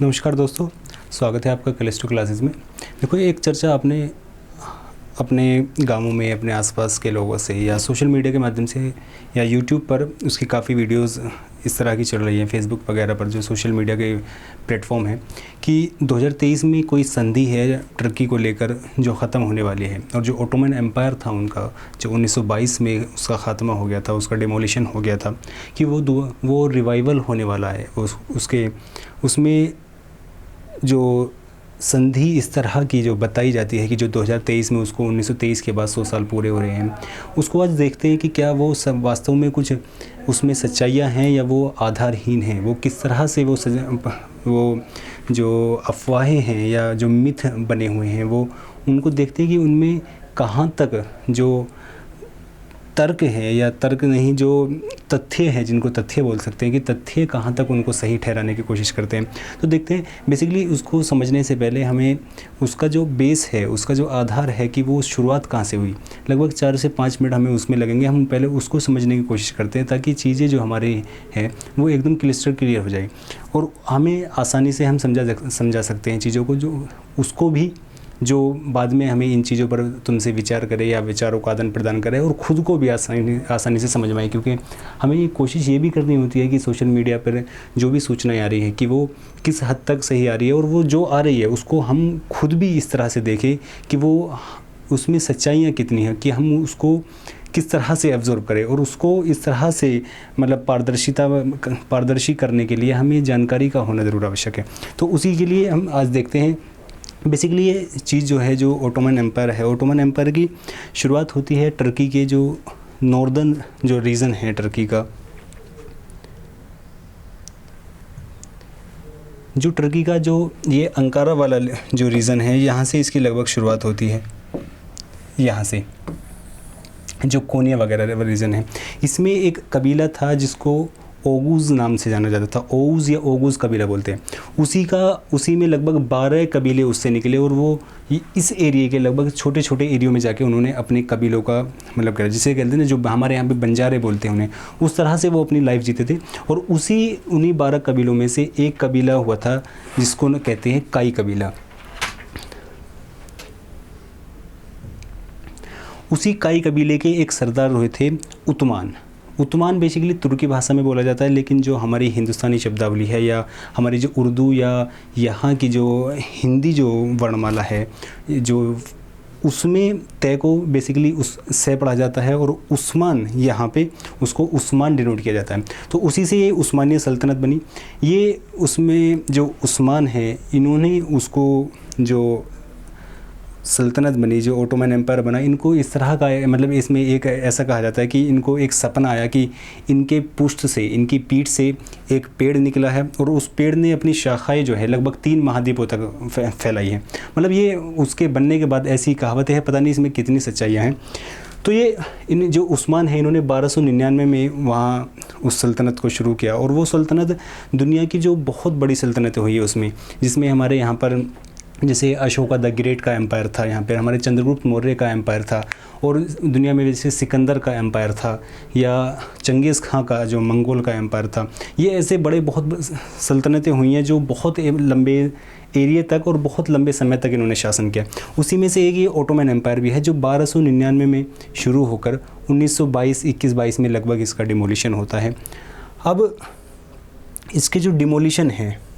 नमस्कार दोस्तों, स्वागत है आपका कलेस्टो क्लासेस में। देखो, एक चर्चा आपने अपने गांवों में, अपने आसपास के लोगों से या सोशल मीडिया के माध्यम से या यूट्यूब पर उसकी काफ़ी वीडियोस इस तरह की चल रही हैं, फेसबुक वगैरह पर जो सोशल मीडिया के प्लेटफॉर्म हैं, कि 2023 में कोई संधि है टर्की को लेकर जो ख़त्म होने वाली है। और जो ओटोमन एम्पायर था उनका, जो 1922 में उसका ख़ात्मा हो गया था, उसका डिमोलिशन हो गया था, कि वो रिवाइवल होने वाला है। उसमें जो संधि इस तरह की जो बताई जाती है कि जो 2023 में, उसको 1923 के बाद 100 साल पूरे हो रहे हैं, उसको आज देखते हैं कि क्या वो सब वास्तव में कुछ उसमें सच्चाइयाँ हैं या वो आधारहीन हैं। वो किस तरह से वो जो अफवाहें हैं या जो मिथ बने हुए हैं, वो उनको देखते हैं कि उनमें कहाँ तक जो तर्क है या तर्क नहीं, जो तथ्य है, जिनको तथ्य बोल सकते हैं, कि तथ्य कहाँ तक उनको सही ठहराने की कोशिश करते हैं। तो देखते हैं, बेसिकली उसको समझने से पहले हमें उसका जो बेस है, उसका जो आधार है, कि वो शुरुआत कहाँ से हुई। लगभग 4 से 5 मिनट हमें उसमें लगेंगे। हम पहले उसको समझने की कोशिश करते हैं ताकि चीज़ें जो हमारे हैं वो एकदम क्लियर हो जाए और हमें आसानी से हम समझा सकते हैं चीज़ों को, जो उसको भी जो बाद में हमें इन चीज़ों पर तुमसे विचार करे या विचारों का आदान प्रदान करे और ख़ुद को भी आसानी से समझ में आए। क्योंकि हमें ये कोशिश ये भी करनी होती है कि सोशल मीडिया पर जो भी सूचनाएं आ रही हैं, कि वो किस हद तक सही आ रही है, और वो जो आ रही है उसको हम खुद भी इस तरह से देखें कि वो उसमें सच्चाइयाँ कितनी हैं, कि हम उसको किस तरह से एब्जॉर्व करें। और उसको इस तरह से मतलब पारदर्शी करने के लिए हमें जानकारी का होना ज़रूर आवश्यक है। तो उसी के लिए हम आज देखते हैं। बेसिकली ये चीज़ जो है, जो ओटोमन एम्पायर है, ओटोमन एम्पायर की शुरुआत होती है टर्की के जो नॉर्दर्न जो रीजन है टर्की का, जो टर्की का जो ये अंकारा वाला जो रीजन है, यहाँ से इसकी लगभग शुरुआत होती है। यहाँ से जो कोनिया वगैरह रीजन है, इसमें एक कबीला था जिसको ओगूज़ नाम से जाना जाता था। ओगूज़ या ओगूज़ कबीला बोलते हैं। उसी में लगभग 12 कबीले उससे निकले, और वो इस एरिया के लगभग छोटे छोटे एरियो में जाके उन्होंने अपने कबीलों का मतलब करा, जिसे कहते हैं ना, जो हमारे यहाँ पे बंजारे बोलते हैं उन्हें, उस तरह से वो अपनी लाइफ जीते थे। और उन्हीं 12 कबीलों में से एक कबीला हुआ था जिसको न कहते हैं काई कबीला। उसी काई कबीले के एक सरदार हुए थे उत्तमान बेसिकली तुर्की भाषा में बोला जाता है, लेकिन जो हमारी हिंदुस्तानी शब्दावली है या हमारी जो उर्दू या यहाँ की जो हिंदी जो वर्णमाला है, जो उसमें तय को बेसिकली उससे पढ़ा जाता है, और उस्मान यहाँ पे उसको उस्मान डिनोट किया जाता है। तो उसी से ये उस्मानिया सल्तनत बनी। ये उसमें जो उस्मान है, इन्होंने उसको जो सल्तनत बनी, जो ओटोमन एम्पायर बना, इनको इस तरह का मतलब इसमें एक ऐसा कहा जाता है कि इनको एक सपना आया कि इनके पुष्ट से, इनकी पीठ से एक पेड़ निकला है, और उस पेड़ ने अपनी शाखाएं जो है लगभग 3 महाद्वीपों तक फैलाई है। मतलब ये उसके बनने के बाद ऐसी कहावतें हैं, पता नहीं इसमें कितनी सच्चाइयाँ हैं। तो ये इन जो उस्मान है, इन्होंने 1299 में वहाँ उस सल्तनत को शुरू किया, और वो सल्तनत दुनिया की जो बहुत बड़ी सल्तनतें हुई है उसमें, जिसमें हमारे यहाँ पर जैसे अशोका द ग्रेट का एम्पायर था, यहाँ पर हमारे चंद्रगुप्त मौर्य का एम्पायर था, और दुनिया में जैसे सिकंदर का एम्पायर था, या चंगेज़ खां का जो मंगोल का एम्पायर था। ये ऐसे बड़े बहुत सल्तनतें हुई हैं जो बहुत लंबे एरिया तक और बहुत लंबे समय तक इन्होंने शासन किया। उसी में से एक ये ओटोमन एम्पायर भी है, जो 1299 में शुरू होकर 1922 में लगभग इसका डिमोलिशन होता है। अब इसके जो डिमोलिशन है,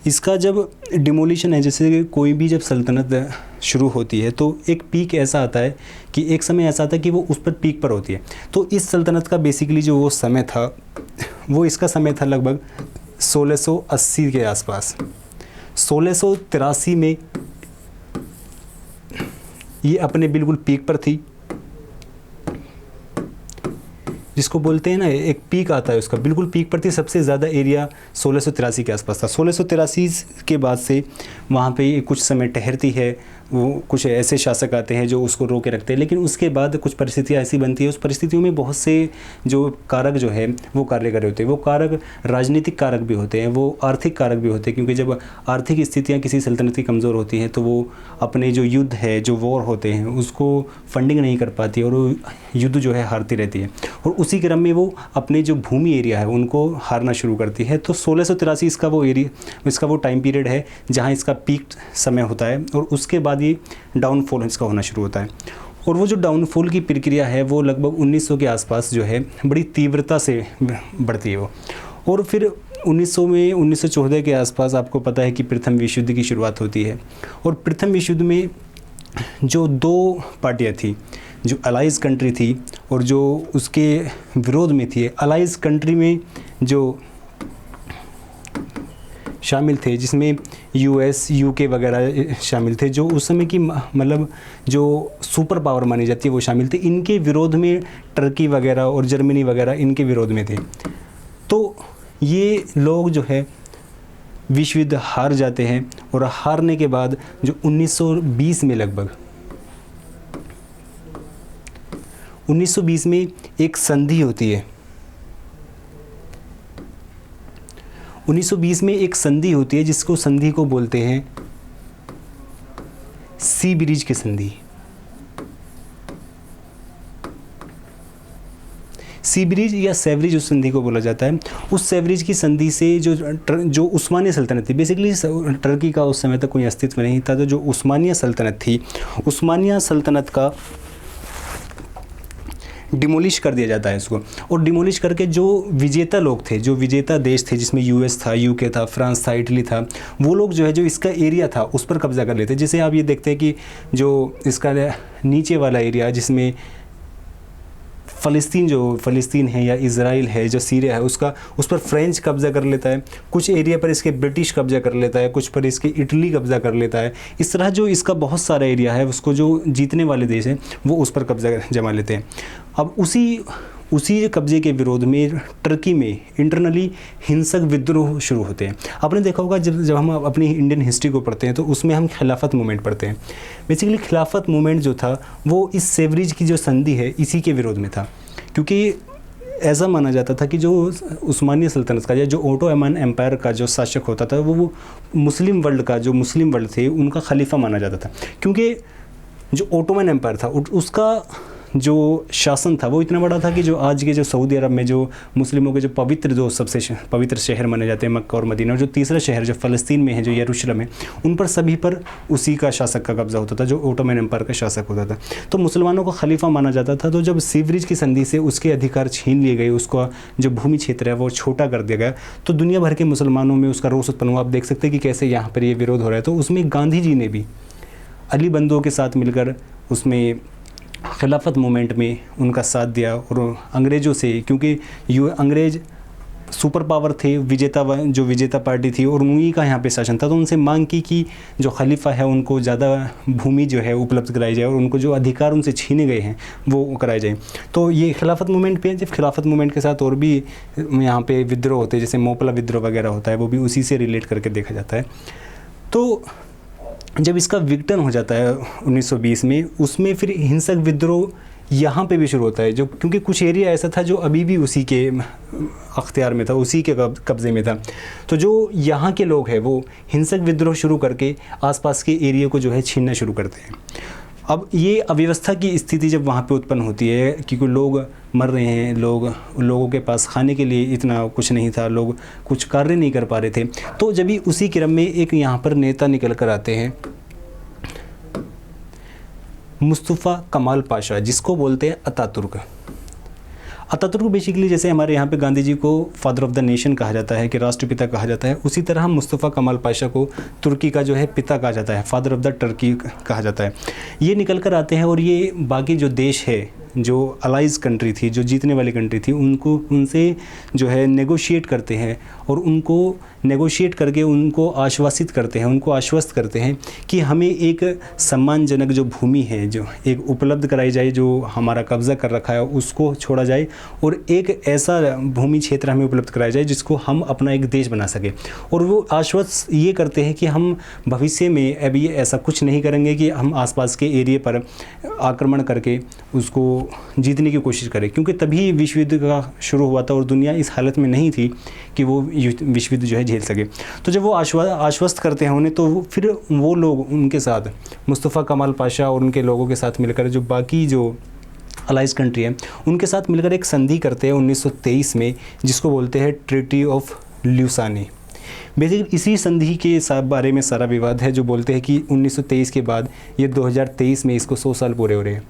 इसका जब डिमोलिशन है, जैसे कोई भी जब सल्तनत शुरू होती है तो एक पीक ऐसा आता है, कि एक समय ऐसा आता है कि वो उस पर पीक पर होती है। तो इस सल्तनत का बेसिकली जो वो समय था, वो इसका समय था लगभग 1680 के आसपास। 1683 में ये अपने बिल्कुल पीक पर थी, जिसको बोलते हैं ना, एक पीक आता है उसका, बिल्कुल पीक पर थी। सबसे ज़्यादा एरिया 1683 के आसपास था। 1683 के बाद से वहाँ पे कुछ समय ठहरती है, वो कुछ ऐसे शासक आते हैं जो उसको रोके रखते हैं, लेकिन उसके बाद कुछ परिस्थितियाँ ऐसी बनती है, उस परिस्थितियों में बहुत से जो कारक जो है वो कार्य कर रहे होते हैं। वो कारक राजनीतिक कारक भी होते हैं, वो आर्थिक कारक भी होते हैं, क्योंकि जब आर्थिक स्थितियाँ किसी सल्तनत की कमज़ोर होती हैं तो वो अपने जो युद्ध है, जो वॉर होते हैं, उसको फंडिंग नहीं कर पाती और वो युद्ध जो है हारती रहती है। और उसी क्रम में वो अपने जो भूमि एरिया है उनको हारना शुरू करती है। तो 1683 इसका वो टाइम पीरियड है जहाँ इसका पीक समय होता है, और उसके बाद ये डाउनफॉल इसका होना शुरू होता है। और वो जो डाउनफॉल की प्रक्रिया है वो लगभग 1900 के आसपास जो है बड़ी तीव्रता से बढ़ती है वो। और फिर 1900 में 1914 के आसपास आपको पता है कि प्रथम विश्व युद्ध की शुरुआत होती है। और प्रथम विश्व युद्ध में जो दो पार्टियां थी, जो अलाइज कंट्री थी और जो उसके विरोध में थी, अलाइज कंट्री में जो शामिल थे, जिसमें यूएस, यूके वगैरह शामिल थे, जो उस समय की मतलब जो सुपर पावर मानी जाती है वो शामिल थे। इनके विरोध में टर्की वगैरह और जर्मनी वगैरह इनके विरोध में थे। तो ये लोग जो है विश्व युद्ध हार जाते हैं, और हारने के बाद जो 1920 में लगभग 1920 में एक संधि होती है। 1920 में एक संधि होती है जिसको संधि को बोलते हैं सी ब्रिज की संधि। सी ब्रिज या सेवरिज उस संधि को बोला जाता है। उस सेवरिज की संधि से जो उस्मानिया सल्तनत थी, बेसिकली टर्की का उस समय तक कोई अस्तित्व नहीं था, तो जो उस्मानिया सल्तनत थी, उस्मानिया सल्तनत का डिमोलिश कर दिया जाता है इसको। और डिमोलिश करके जो विजेता लोग थे, जो विजेता देश थे, जिसमें यूएस था, यूके था, फ्रांस था, इटली था, वो लोग जो है जो इसका एरिया था उस पर कब्जा कर लेते। जैसे आप ये देखते हैं कि जो इसका नीचे वाला एरिया जिसमें फ़लस्तीन है या इज़राइल है, जो सीरिया है, उस पर फ्रेंच कब्ज़ा कर लेता है, कुछ एरिया पर इसके ब्रिटिश कब्ज़ा कर लेता है, कुछ पर इसके इटली कब्ज़ा कर लेता है। इस तरह जो इसका बहुत सारा एरिया है उसको जो जीतने वाले देश हैं वो उस पर कब्ज़ा जमा लेते हैं। अब उसी कब्ज़े के विरोध में टर्की में इंटरनली हिंसक विद्रोह शुरू होते हैं। आपने देखा होगा जब हम अपनी इंडियन हिस्ट्री को पढ़ते हैं तो उसमें हम खिलाफत मूवमेंट पढ़ते हैं। बेसिकली खिलाफत मूवमेंट जो था वो इस सेवरिज की जो संधि है इसी के विरोध में था, क्योंकि ऐसा माना जाता था कि जो उस्मानिया सल्तनत का या जो ओटोमन एम्पायर का जो शासक होता था वो मुस्लिम वर्ल्ड थे उनका खलीफा माना जाता था। क्योंकि जो ओटोमन एम्पायर था उसका जो शासन था वो इतना बड़ा था कि जो आज के जो सऊदी अरब में जो मुस्लिमों के जो सबसे पवित्र शहर माने जाते हैं मक्का और मदीना, और जो तीसरा शहर जो फ़लस्तीन में है, जो यरूशलेम है, उन पर सभी पर उसी का शासक का कब्ज़ा होता था, जो ओटोमन एम्पायर का शासक होता था। तो मुसलमानों को खलीफा माना जाता था। तो जब सीवरेज की संधि से उसके अधिकार छीन लिए गए, उसका जो भूमि क्षेत्र है वो छोटा कर दिया गया, तो दुनिया भर के मुसलमानों में उसका रोष उत्पन्न हुआ। आप देख सकते हैं कि कैसे यहाँ पर ये विरोध हो रहा है। तो उसमें गांधी जी ने भी अली बंधुओं के साथ मिलकर उसमें खिलाफत मूवमेंट में उनका साथ दिया, और अंग्रेज़ों से, क्योंकि अंग्रेज़ सुपर पावर थे, विजेता पार्टी थी और उन्हीं का यहाँ पे शासन था, तो उनसे मांग की कि जो खलीफा है उनको ज़्यादा भूमि जो है उपलब्ध कराई जाए और उनको जो अधिकार उनसे छीने गए हैं वो कराए जाए। तो ये खिलाफत मूवमेंट पे, जब खिलाफत मूवमेंट के साथ और भी यहाँ पे विद्रोह होते हैं, जैसे मोपला विद्रोह वगैरह होता है, वो भी उसी से रिलेट करके देखा जाता है। तो जब इसका विघटन हो जाता है 1920 में, उसमें फिर हिंसक विद्रोह यहाँ पे भी शुरू होता है, जो क्योंकि कुछ एरिया ऐसा था जो अभी भी उसी के अख्तियार में था, उसी के कब्ज़े में था। तो जो यहाँ के लोग हैं वो हिंसक विद्रोह शुरू करके आसपास के एरिया को जो है छीनना शुरू करते हैं। अब ये अव्यवस्था की स्थिति जब वहाँ पे उत्पन्न होती है, क्योंकि लोग मर रहे हैं, लोगों के पास खाने के लिए इतना कुछ नहीं था, लोग कुछ कार्य नहीं कर पा रहे थे, तो जब भी उसी क्रम में एक यहाँ पर नेता निकल कर आते हैं, मुस्तफ़ा कमाल पाशा, जिसको बोलते हैं अतातुर्क। अतातुर्क बेसिकली जैसे हमारे यहाँ पे गांधी जी को फादर ऑफ द नेशन कहा जाता है, कि राष्ट्रपिता कहा जाता है, उसी तरह मुस्तफ़ा कमाल पाशा को तुर्की का जो है पिता कहा जाता है, फादर ऑफ द टर्की कहा जाता है। ये निकल कर आते हैं और ये बाकी जो देश है, जो अलाइज कंट्री थी, जो जीतने वाली कंट्री थी, उनसे जो है नेगोशिएट करते हैं और उनको नेगोशिएट करके उनको आश्वासित करते हैं, उनको आश्वस्त करते हैं कि हमें एक सम्मानजनक जो भूमि है जो एक उपलब्ध कराई जाए, जो हमारा कब्ज़ा कर रखा है उसको छोड़ा जाए, और एक ऐसा भूमि क्षेत्र हमें उपलब्ध कराया जाए जिसको हम अपना एक देश बना सके। और वो आश्वस्त ये करते हैं कि हम भविष्य में अभी ऐसा कुछ नहीं करेंगे कि हम आसपास के एरिया पर आक्रमण करके उसको जीतने की कोशिश करें, क्योंकि तभी विश्व युद्ध का शुरू हुआ था और दुनिया इस हालत में नहीं थी कि वो विश्व युद्ध जो है झेल सके। तो जब वो आश्वस्त करते हैं उन्हें, तो फिर वो लोग उनके साथ मुस्तफ़ा कमाल पाशा और उनके लोगों के साथ मिलकर जो बाकी जो अलाइज कंट्री है, उनके साथ मिलकर एक संधि करते हैं 1923 में, जिसको बोलते हैं ट्रीटी ऑफ ल्यूसानी। बेसिकली इसी संधि के बारे में सारा विवाद है, जो बोलते हैं कि 1923 के बाद ये 2023 में इसको 100 साल पूरे हो रहे हैं।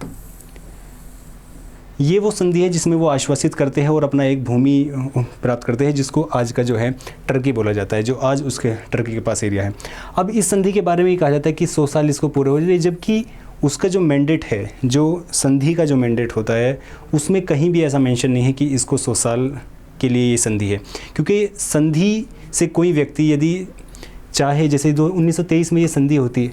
ये वो संधि है जिसमें वो आश्वासित करते हैं और अपना एक भूमि प्राप्त करते हैं, जिसको आज का जो है टर्की बोला जाता है, जो आज उसके टर्की के पास एरिया है। अब इस संधि के बारे में ये कहा जाता है कि 100 साल इसको पूरे हो जाए, जबकि उसका जो मैंडेट है, जो संधि का जो मैंडेट होता है, उसमें कहीं भी ऐसा मेंशन नहीं है कि इसको 100 साल के लिए ये संधि है। क्योंकि संधि से कोई व्यक्ति यदि चाहे, जैसे 1923 में ये संधि होती,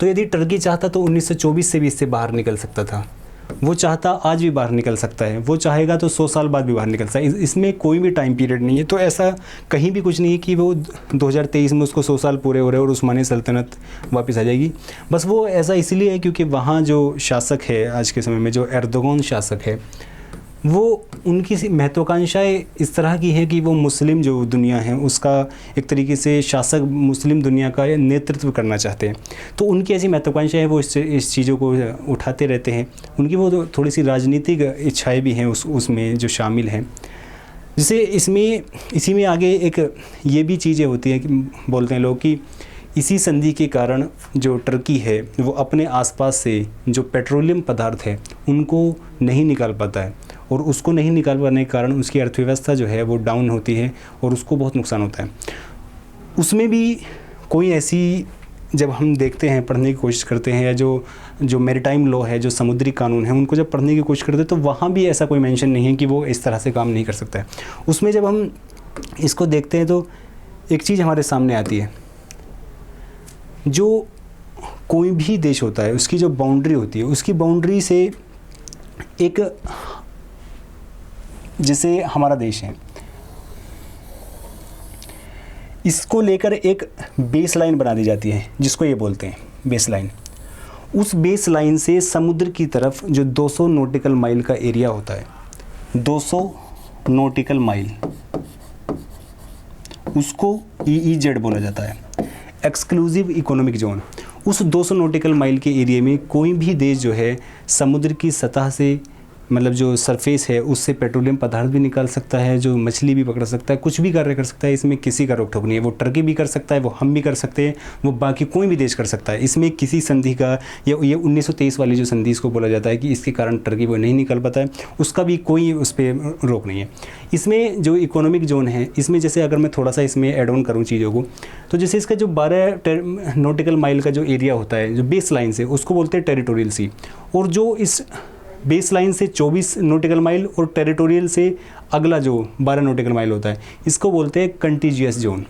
तो यदि टर्की चाहता तो 1924 से भी इससे बाहर निकल सकता था। वो चाहता आज भी बाहर निकल सकता है, वो चाहेगा तो 100 साल बाद भी बाहर निकल सकता है। इसमें कोई भी टाइम पीरियड नहीं है। तो ऐसा कहीं भी कुछ नहीं है कि वो 2023 में उसको 100 साल पूरे हो रहे हैं और उस्मानी सल्तनत वापस आ जाएगी। बस वो ऐसा इसलिए है क्योंकि वहाँ जो शासक है आज के समय में, जो एर्दोगन शासक है, वो उनकी महत्वाकांक्षाएँ इस तरह की है कि वो मुस्लिम जो दुनिया है उसका एक तरीके से शासक मुस्लिम दुनिया का नेतृत्व करना चाहते हैं। तो उनकी ऐसी महत्वाकांक्षाएँ है, वो इस चीज़ों को उठाते रहते हैं। उनकी वो थोड़ी सी राजनीतिक इच्छाएँ भी हैं उसमें जो शामिल हैं। जैसे इसी में आगे एक ये भी चीज़ें होती हैं कि बोलते हैं लोग कि इसी संधि के कारण जो टर्की है वो अपने आसपास से जो पेट्रोलियम पदार्थ है उनको नहीं निकाल पाता है, और उसको नहीं निकाल पाने के कारण उसकी अर्थव्यवस्था जो है वो डाउन होती है और उसको बहुत नुकसान होता है। उसमें भी कोई ऐसी, जब हम देखते हैं, पढ़ने की कोशिश करते हैं, या जो मैरीटाइम लॉ है, जो समुद्री कानून है, उनको जब पढ़ने की कोशिश करते हैं तो वहाँ भी ऐसा कोई मेंशन नहीं है कि वो इस तरह से काम नहीं कर सकता है। उसमें जब हम इसको देखते हैं तो एक चीज़ हमारे सामने आती है, जो कोई भी देश होता है उसकी जो बाउंड्री होती है, उसकी बाउंड्री से एक, जैसे हमारा देश है, इसको लेकर एक बेस लाइन बना दी जाती है, जिसको ये बोलते हैं बेस लाइन। उस बेस लाइन से समुद्र की तरफ जो 200 नॉटिकल माइल का एरिया होता है, 200 नॉटिकल माइल, उसको EEZ बोला जाता है, एक्सक्लूसिव इकोनॉमिक जोन। उस 200 नॉटिकल माइल के एरिया में कोई भी देश जो है समुद्र की सतह से, मतलब जो सरफेस है उससे पेट्रोलियम पदार्थ भी निकाल सकता है, जो मछली भी पकड़ सकता है, कुछ भी कार्य कर सकता है। इसमें किसी का रोक टोक नहीं है। वो टर्की भी कर सकता है, वो हम भी कर सकते हैं, वो बाकी कोई भी देश कर सकता है। इसमें किसी संधि का, या ये 1923 वाली जो संधि इसको बोला जाता है कि इसके कारण टर्की वो नहीं निकल पाता है, उसका भी कोई उस पर रोक नहीं है। इसमें जो इकोनॉमिक जोन है, इसमें जैसे अगर मैं थोड़ा सा इसमें एड ऑन करूँ चीज़ों को, तो जैसे इसका जो 12 नॉटिकल माइल का जो एरिया होता है, जो बेस लाइन से, उसको बोलते हैं टेरिटोरियल सी। और जो इस बेस लाइन से 24 नॉटिकल माइल और टेरिटोरियल से अगला जो 12 नॉटिकल माइल होता है, इसको बोलते हैं कंटीजियस जोन।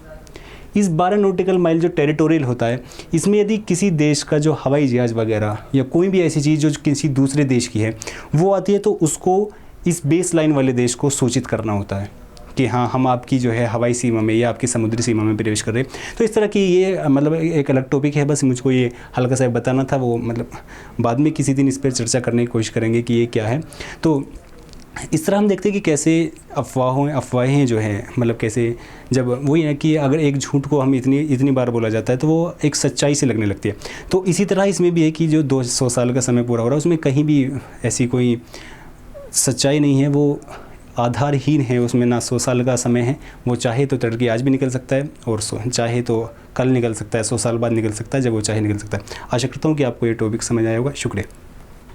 इस 12 नॉटिकल माइल जो टेरिटोरियल होता है, इसमें यदि किसी देश का जो हवाई जहाज़ वगैरह या कोई भी ऐसी चीज़ जो किसी दूसरे देश की है वो आती है, तो उसको इस बेस लाइन वाले देश को सूचित करना होता है कि हाँ, हम आपकी जो है हवाई सीमा में या आपकी समुद्री सीमा में प्रवेश कर रहे हैं। तो इस तरह की ये मतलब एक अलग टॉपिक है, बस मुझको ये हल्का सा बताना था। वो मतलब बाद में किसी दिन इस पर चर्चा करने की कोशिश करेंगे कि ये क्या है। तो इस तरह हम देखते हैं कि कैसे अफवाहें जो हैं, मतलब कैसे, जब वही है कि अगर एक झूठ को हम इतनी बार बोला जाता है तो वो एक सच्चाई से लगने लगती है। तो इसी तरह इसमें भी है कि जो 200 साल का समय पूरा हो रहा है, उसमें कहीं भी ऐसी कोई सच्चाई नहीं है, वो आधारहीन है। उसमें ना 100 साल का समय है, वो चाहे तो टर्की आज भी निकल सकता है और चाहे तो कल निकल सकता है, 100 साल बाद निकल सकता है, जब वो चाहे निकल सकता है। आशा करता हूँ कि आपको ये टॉपिक समझ आया होगा। शुक्रिया।